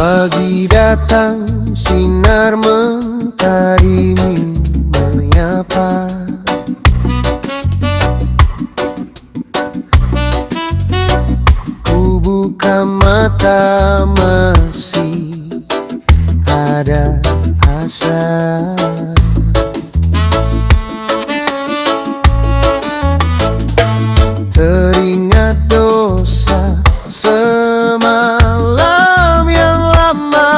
Pagi datang, sinar mentari menyapa. Ku buka mata, masih ada asa. Teringat dosa semalam yang lama,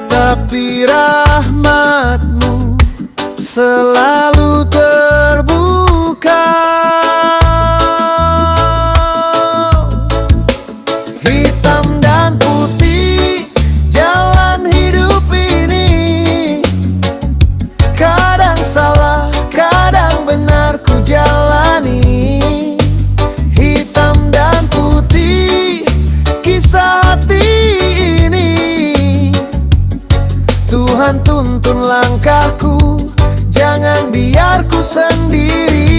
tapi rahmat-Mu selalu terbuka. Hitam dan putih jalan hidup ini, kadang salah, kadang benar ku jalani. Hitam dan putih kisah hati ini, Tuhan tuntun langkahku, jangan biar ku sendiri.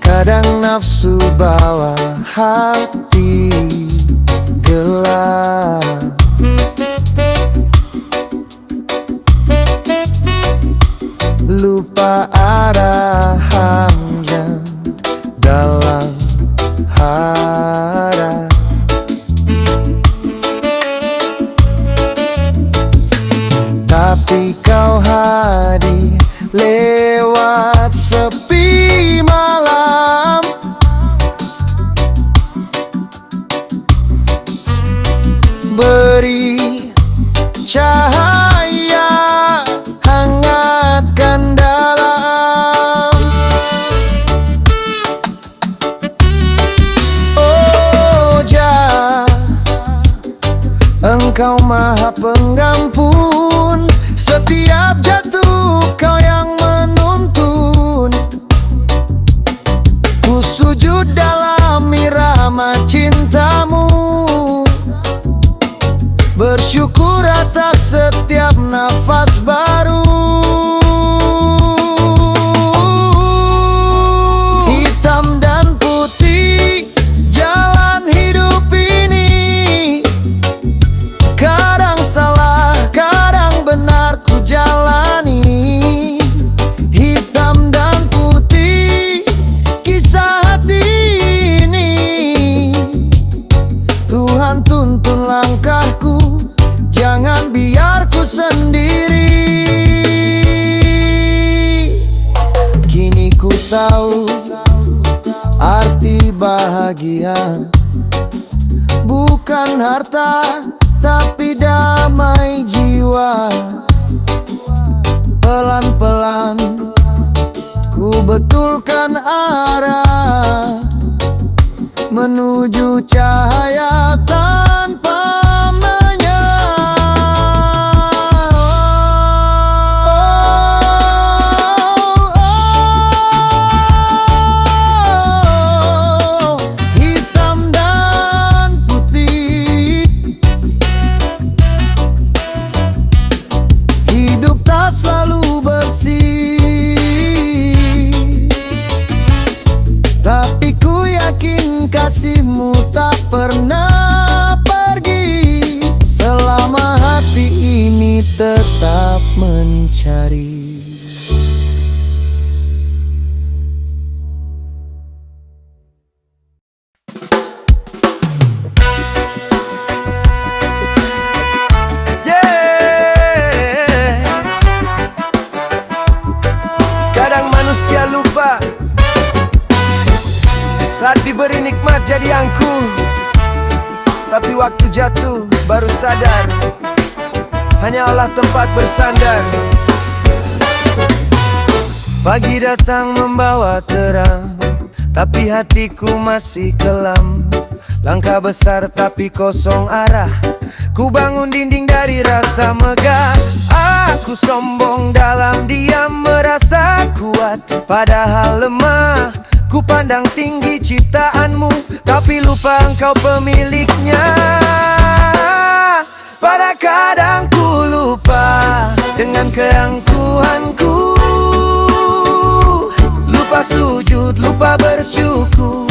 Kadang nafsu bawa hati gelap, lupa arah hanya dalam harap. Tapi Kau hadir lewat sepi malam, beri cahaya, hangatkan dalam. Oh Jah, Engkau Maha Pengampun, setiap jatuh Kau yang menuntun. Ku sujud dalam irama cinta-Mu, bersyukur atas setiap nafas baru. Hitam dan putih jalan hidup ini, kadang salah, kadang benar ku jalani. Hitam dan putih kisah hati ini, Tuhan tuntun langkahku, jangan biar ku sendiri. Kini ku tahu arti bahagia, bukan harta tapi damai jiwa. Pelan-pelan ku betulkan arah, menuju cahaya tanpa selalu bersih, tapi ku yakin kasih-Mu tak pernah pergi, selama hati ini tetap mencari. Manusia lupa saat diberi nikmat jadi angkuh, tapi waktu jatuh baru sadar hanya Allah tempat bersandar. Pagi datang membawa terang, tapi hatiku masih kelam. Langkah besar tapi kosong arah, ku bangun dinding dari rasa megah. Aku sombong dalam diam, merasa kuat padahal lemah. Ku pandang tinggi ciptaan-Mu, tapi lupa Engkau pemiliknya. Pada kadang ku lupa dengan keangkuhanku, bersyukur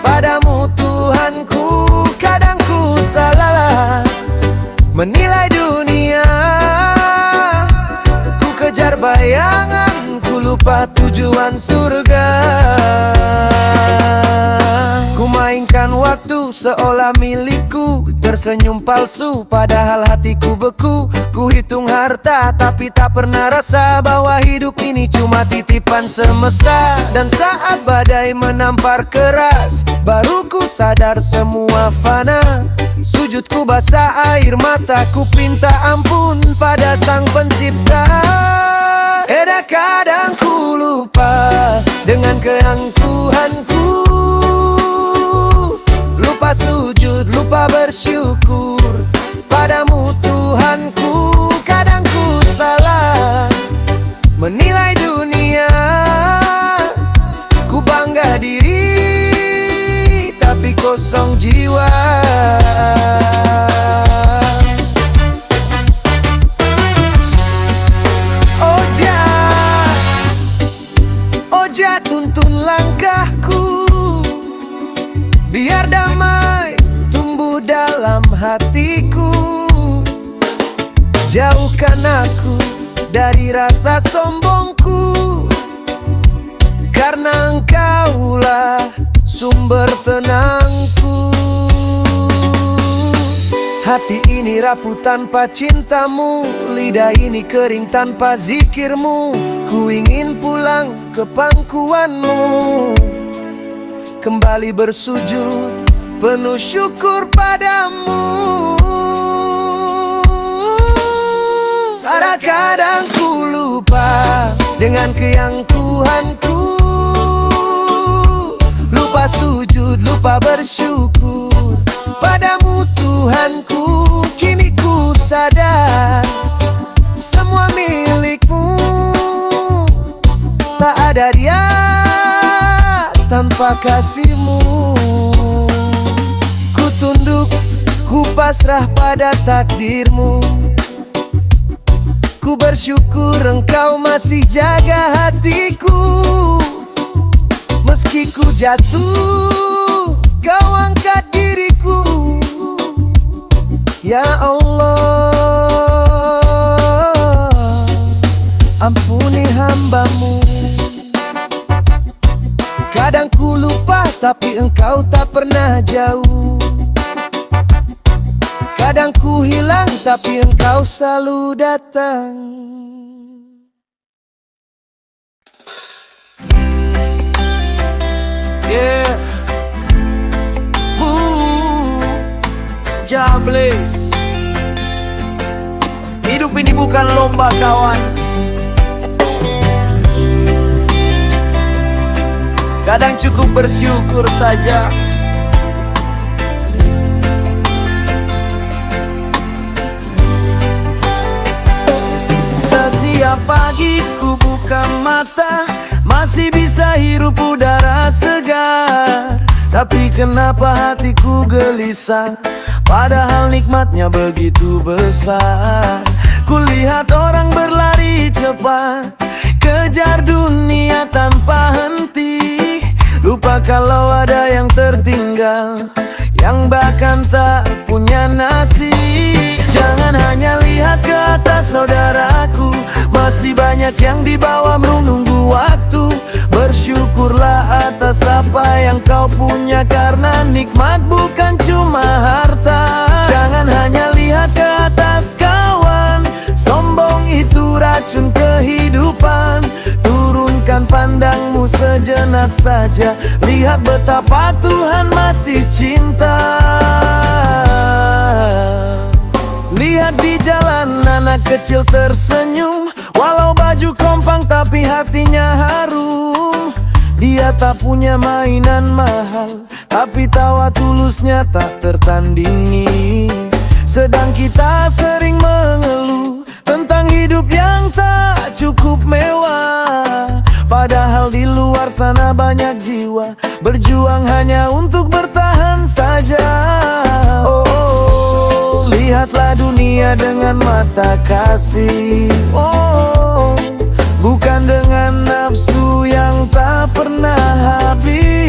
padamu Tuhanku. Kadang ku salah menilai dunia, ku kejar bayangan, ku lupa tujuan surga. Ku mainkan waktu seolah milikku, tersenyum palsu padahal hatiku beku. Ku hitung harta tapi tak pernah rasa bahwa hidup ini cuma titipan semesta. Dan saat badai menampar keras, baru ku sadar semua fana. Sujudku basah air mataku, pinta ampun pada Sang Pencipta. Kadang ku lupa dengan keangkuhanku, lupa sujud, lupa bersyukur padamu Tuhanku. Kadang ku salah menilai dunia, ku bangga diri tapi kosong jiwa. Oja tuntun langkahku, biar damai tumbuh dalam hatiku. Jauhkan aku dari rasa sombongku, karena Engkaulah sumber tenangku. Hati ini rapuh tanpa cintamu, lidah ini kering tanpa zikirmu. Ku ingin pulang ke pangkuanmu, kembali bersujud penuh syukur padamu. Kadang ku lupa dengan keangkuhanku, lupa sujud, lupa bersyukur padamu Tuhanku. Kini ku sadar semua milikmu, tak ada dia tanpa kasihmu. Ku tunduk, ku pasrah pada takdirmu. Ku bersyukur Engkau masih jaga hatiku. Meski ku jatuh, Kau angkat diriku. Ya Allah, ampuni hamba-Mu. Kadang ku lupa tapi Engkau tak pernah jauh. Kadang ku hilang tapi Engkau selalu datang. Yeah. Jables. Hidup ini bukan lomba kawan. Kadang cukup bersyukur saja. Setiap pagi ku buka mata, masih bisa hirup udara segar. Tapi kenapa hatiku gelisah, padahal nikmatnya begitu besar. Kulihat orang berlari cepat, kejar dunia tanpa henti. Lupa kalau ada yang tertinggal, yang bahkan tak punya nasi. Jangan hanya lihat ke atas saudaraku, masih banyak yang di bawah menunggu waktu. Bersyukurlah atas apa yang kau punya, karena nikmat bukan cuma harta. Jangan hanya lihat ke atas kawan, sombong itu racun kehidupan. Turunkan pandangmu sejenak saja, lihat betapa Tuhan masih cinta. Lihat di jalan anak kecil tersenyum, walau baju kompang tapi hatinya harum. Dia tak punya mainan mahal, tapi tawa tulusnya tak tertandingi. Sedang kita sering mengeluh tentang hidup yang tak cukup mewah, padahal di luar sana banyak jiwa berjuang hanya untuk bertahan saja. Oh, lihatlah dunia dengan mata kasih. Oh, bukan dengan nafsu yang tak pernah habis.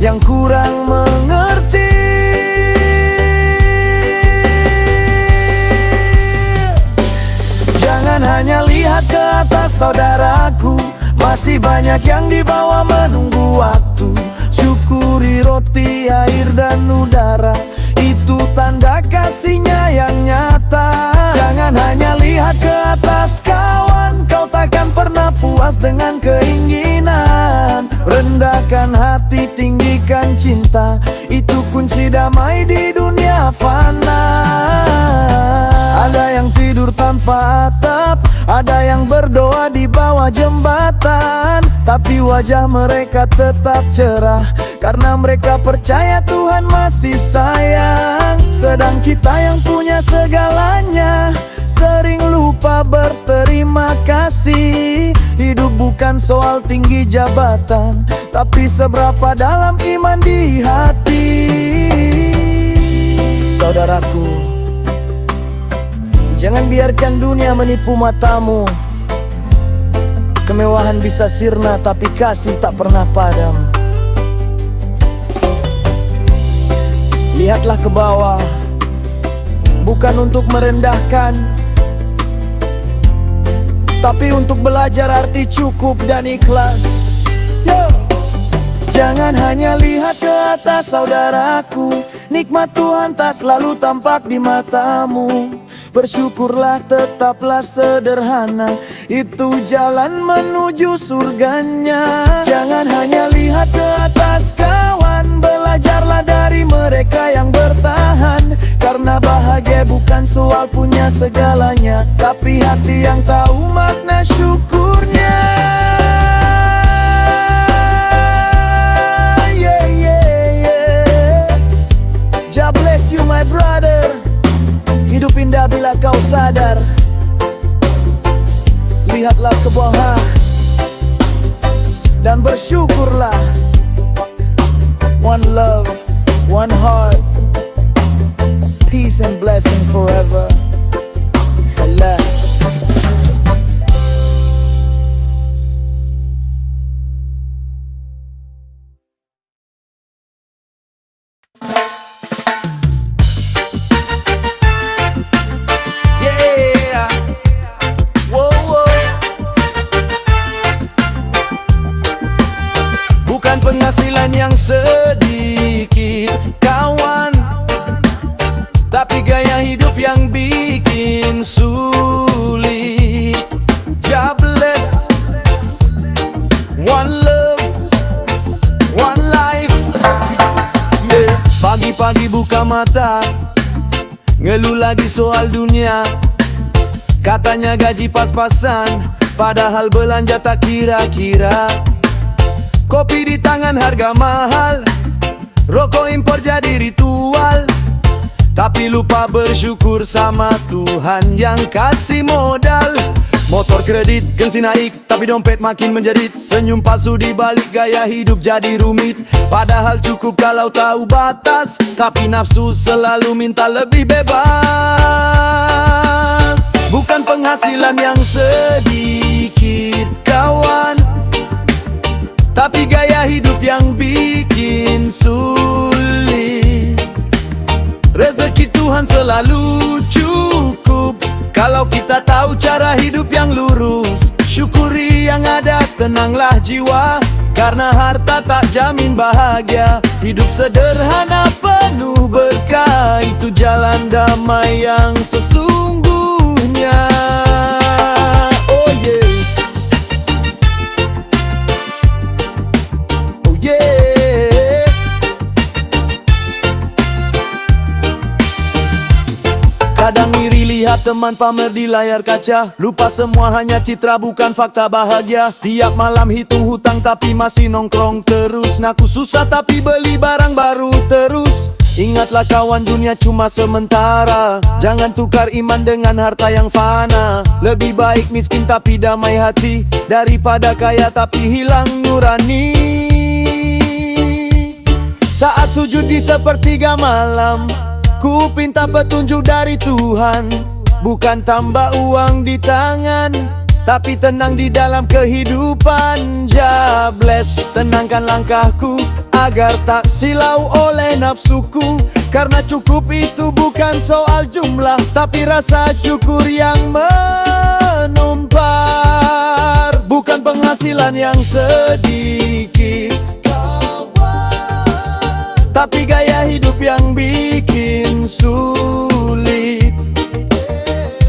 yang kurang mengerti. Jangan hanya lihat ke atas saudaraku, masih banyak yang di bawah menunggu waktu. Syukuri roti, air dan udara, itu tanda kasihnya yang nyata. Jangan hanya lihat ke atas kawan, kau takkan pernah puas dengan keinginan. Rendahkan hati, tinggikan cinta, itu kunci damai di dunia fana. Ada yang tidur tanpa atap, ada yang berdoa di bawah jembatan, tapi wajah mereka tetap cerah, karena mereka percaya Tuhan masih sayang. Sedang kita yang punya segalanya sering lupa berterima kasih. Hidup bukan soal tinggi jabatan, tapi seberapa dalam iman di hati. Saudaraku, jangan biarkan dunia menipu matamu. Kemewahan bisa sirna, tapi kasih tak pernah padam. Lihatlah ke bawah, bukan untuk merendahkan, tapi untuk belajar arti cukup dan ikhlas. Yo! Jangan hanya lihat ke atas saudaraku, nikmat Tuhan tak selalu tampak di matamu. Bersyukurlah, tetaplah sederhana, itu jalan menuju surganya. Jangan hanya lihat ke atas kawan, belajarlah dari mereka yang bertahan. Karena bahagia bukan soal punya segalanya, tapi hati yang tahu makna syukurnya. God bless you my brother. Hidup indah bila kau sadar. Lihatlah ke bawah dan bersyukurlah. One love, one heart, peace and blessing forever. Allah. Penghasilan yang sedikit kawan, tapi gaya hidup yang bikin sulit. Jobless, one love, one life. Pagi-pagi buka mata, ngeluh lagi soal dunia. Katanya gaji pas-pasan, padahal belanja tak kira-kira. Kopi di tangan harga mahal, rokok impor jadi ritual, tapi lupa bersyukur sama Tuhan yang kasih modal. Motor kredit, gengsi naik, tapi dompet makin menjerit. Senyum palsu di balik gaya hidup jadi rumit. Padahal cukup kalau tahu batas, tapi nafsu selalu minta lebih bebas. Bukan penghasilan yang sedikit kawan, tapi gaya hidup yang bikin sulit. Rezeki Tuhan selalu cukup kalau kita tahu cara hidup yang lurus. Syukuri yang ada, tenanglah jiwa, karena harta tak jamin bahagia. Hidup sederhana penuh berkah, itu jalan damai yang sesungguhnya. Oh yeah. Kadang iri lihat teman pamer di layar kaca, lupa semua hanya citra bukan fakta bahagia. Tiap malam hitung hutang tapi masih nongkrong terus. Ngaku susah tapi beli barang baru terus. Ingatlah kawan, dunia cuma sementara. Jangan tukar iman dengan harta yang fana. Lebih baik miskin tapi damai hati, daripada kaya tapi hilang nurani. Saat sujud di sepertiga malam, ku pinta petunjuk dari Tuhan. Bukan tambah uang di tangan, tapi tenang di dalam kehidupan. Jobless, tenangkan langkahku, agar tak silau oleh nafsuku. Karena cukup itu bukan soal jumlah, tapi rasa syukur yang menumpar. Bukan penghasilan yang sedikit, tapi gaya hidup yang bikin sulit.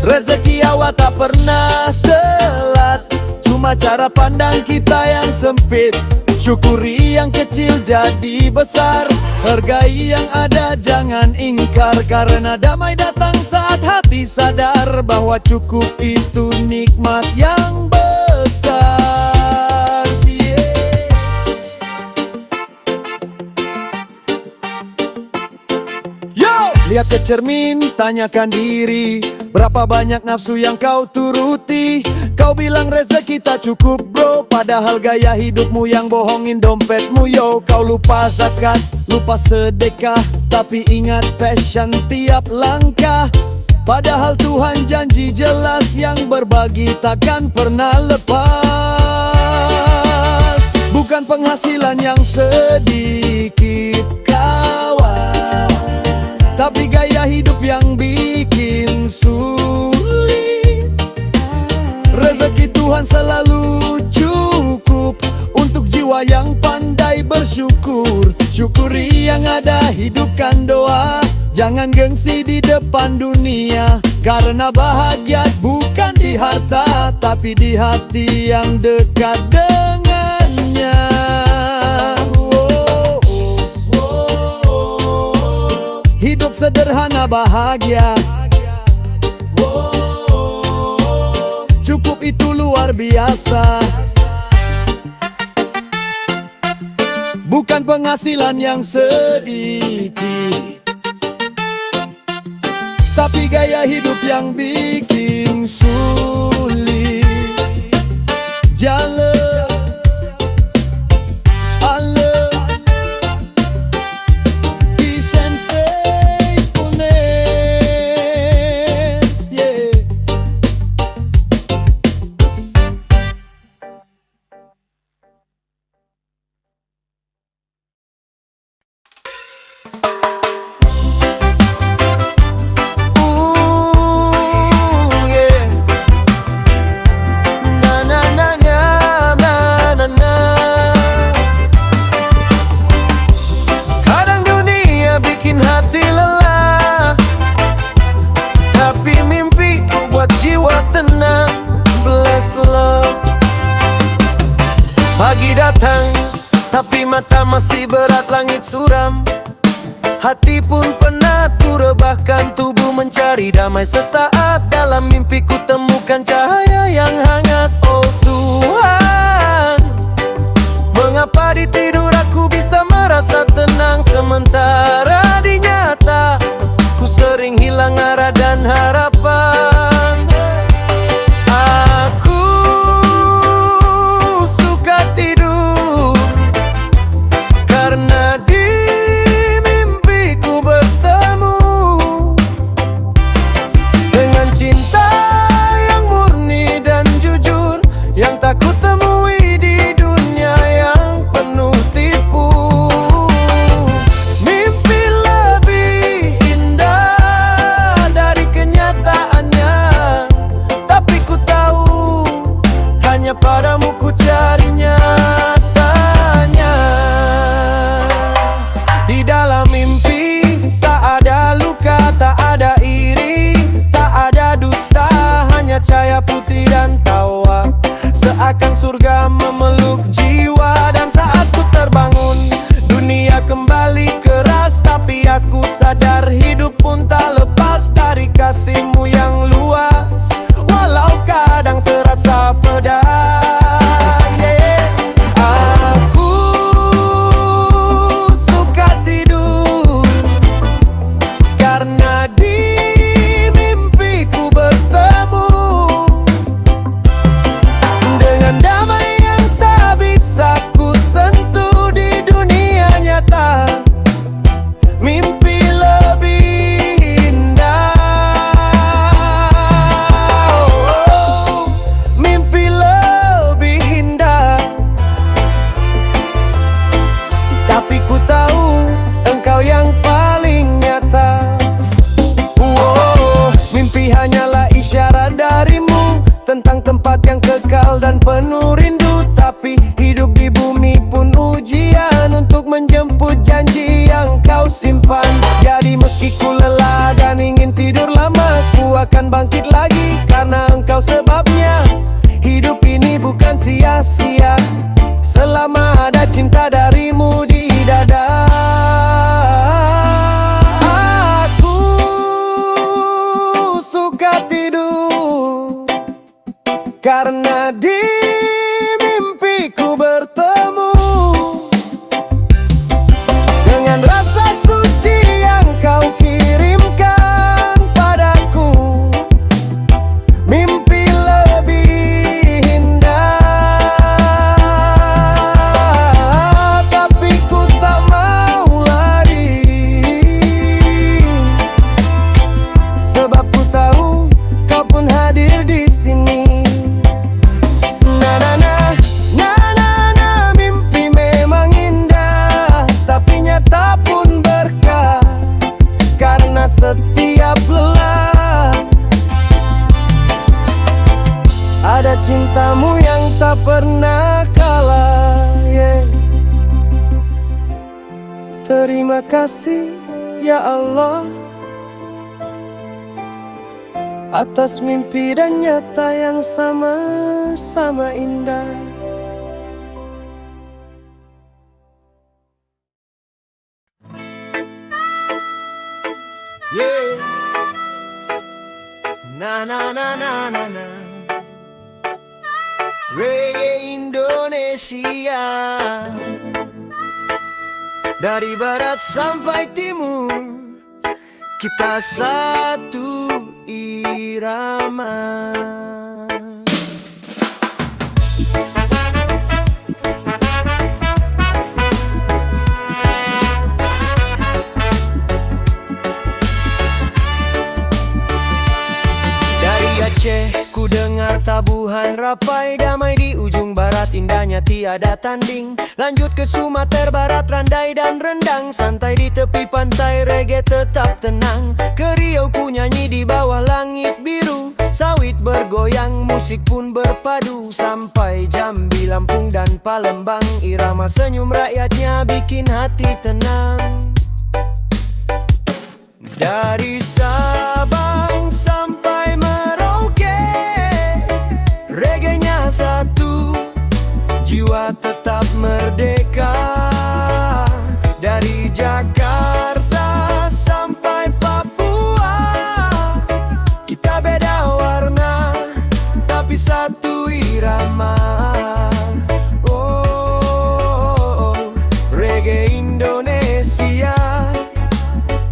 Rezeki awak tak pernah telat, cuma cara pandang kita yang sempit. Syukuri yang kecil jadi besar, hargai yang ada jangan ingkar. Karena damai datang saat hati sadar bahwa cukup itu nikmat yang besar. Yo! Lihat ke cermin, tanyakan diri, berapa banyak nafsu yang kau turuti. Kau bilang rezeki tak cukup bro, padahal gaya hidupmu yang bohongin dompetmu yo. Kau lupa zakat, lupa sedekah, tapi ingat fashion tiap langkah. Padahal Tuhan janji jelas, yang berbagi takkan pernah lepas. Bukan penghasilan yang sedikit kawan, tapi gaya hidup yang bikin sulit. Rezeki Tuhan selalu cukup untuk jiwa yang pandai bersyukur. Syukuri yang ada, hidupkan doa, jangan gengsi di depan dunia. Karena bahagia bukan di harta, tapi di hati yang dekat dengannya. Hidup sederhana bahagia, cukup itu luar biasa. Bukan penghasilan yang sedikit, tapi gaya hidup yang bikin sulit. Jalan Allah, peace and faithfulness, yeah. Pagi datang, tapi mata masih berat, langit suram. Hati pun penat, ku rebahkan tubuh mencari damai sesaat. Dalam mimpi ku temukan cahaya yang hangat. Oh Tuhan, mengapa di tidur aku bisa merasa tenang, sementara di nyata ku sering hilang arah dan harapan. Padamu ku cari nyatanya. Di dalam mimpi tak ada luka, tak ada iri, tak ada dusta, hanya cahaya putih dan tawa. Seakan surga memeluk jiwa. Dan saat ku terbangun, dunia kembali keras, tapi aku sadar hidup pun tak lepas dari kasih-Mu yang luas. Walau kadang terasa pedas, mimpi lebih indah. suci yang kau simpan. Jadi meski ku lelah dan ingin tidur lama, ku akan bangkit lagi karena engkau sebabnya. Hidup ini bukan sia-sia selama ada cinta darimu di dada. Aku suka tidur karena di mimpiku bertemu dengan rasa suci yang kau kirimkan padaku. Mimpi lebih indah, tapi ku tak mau lari, sebab ku tahu kau pun hadir di sini. Mimpi memang indah, tapi nyata pun berkah karena setiap lelah ada cintamu yang tak pernah kalah, yeah. Terima kasih ya Allah atas mimpi dan nyata yang sama-sama indah. Yeah. Na na na na na na. Reggae Indonesia, dari barat sampai timur kita satu irama. Aceh, ku dengar tabuhan rapai damai di ujung barat, indahnya tiada tanding. Lanjut ke Sumatera Barat, randai dan rendang, santai di tepi pantai, reggae tetap tenang. Ke Riau ku nyanyi di bawah langit biru, sawit bergoyang, musik pun berpadu. Sampai Jambi, Lampung dan Palembang, irama senyum rakyatnya bikin hati tenang. Dari Sabang sampai Merauke, reggae-nya satu, jiwa tetap merdeka. Dari Jakarta sampai Papua, kita beda warna, tapi satu irama. Oh, reggae Indonesia,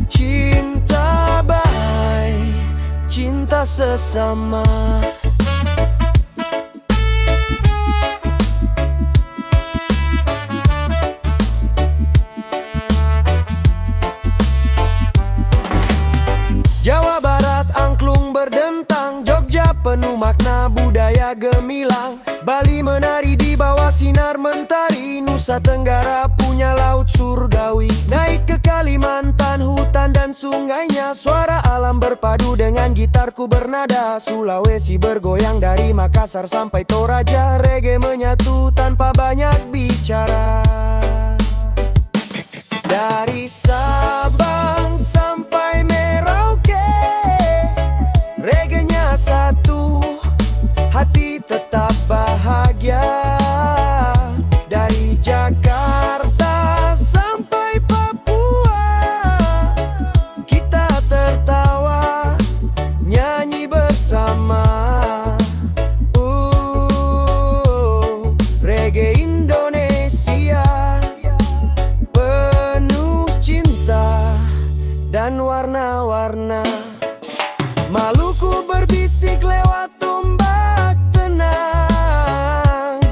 cinta baik, cinta sesama. Jawa Barat angklung berdentang, Jogja penuh makna budaya gemilang, Bali menari di bawah sinar mentari, Nusa Tenggara punya laut surgawi. Naik ke Kalimantan, hutan dan sungainya, suara alam berpadu dengan gitarku bernada. Sulawesi bergoyang dari Makassar sampai Toraja, reggae menyatu tanpa banyak bicara. Dari Sabang sampai Merauke, reggae-nya satu, hati tetap bahagia. Dari Jakarta sampai Papua, kita tertawa, nyanyi bersama. Reggae Indonesia, penuh cinta dan warna-warna. Maluku berbisik lewat tombak tenang,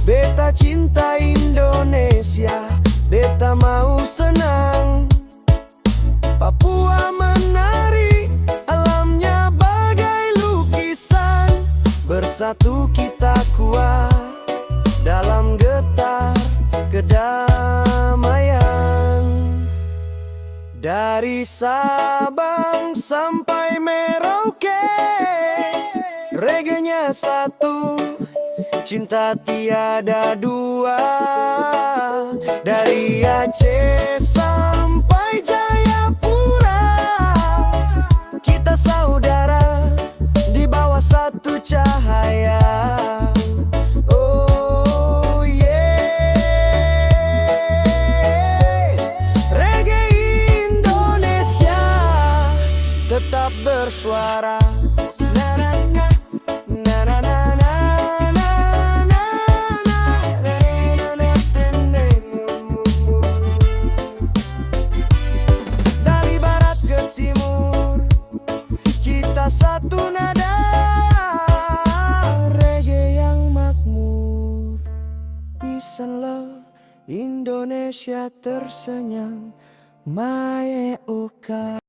beta cinta Indonesia, beta mau senang. Papua menari, alamnya bagai lukisan, bersatu kita kuat dalam getar kedamaian. Dari Sabang sampai Merauke, reggae-nya satu, cinta tiada dua. Dari Aceh sampai Jayapura, kita saudara di bawah satu cahaya. Oh yeah, reggae Indonesia tetap bersuara. Na na na, na na na na, na na na, na na na. Dari barat ke timur, kita satu nada. Reggae yang makmur, peace and love, Indonesia tersenyum. Mae Oka.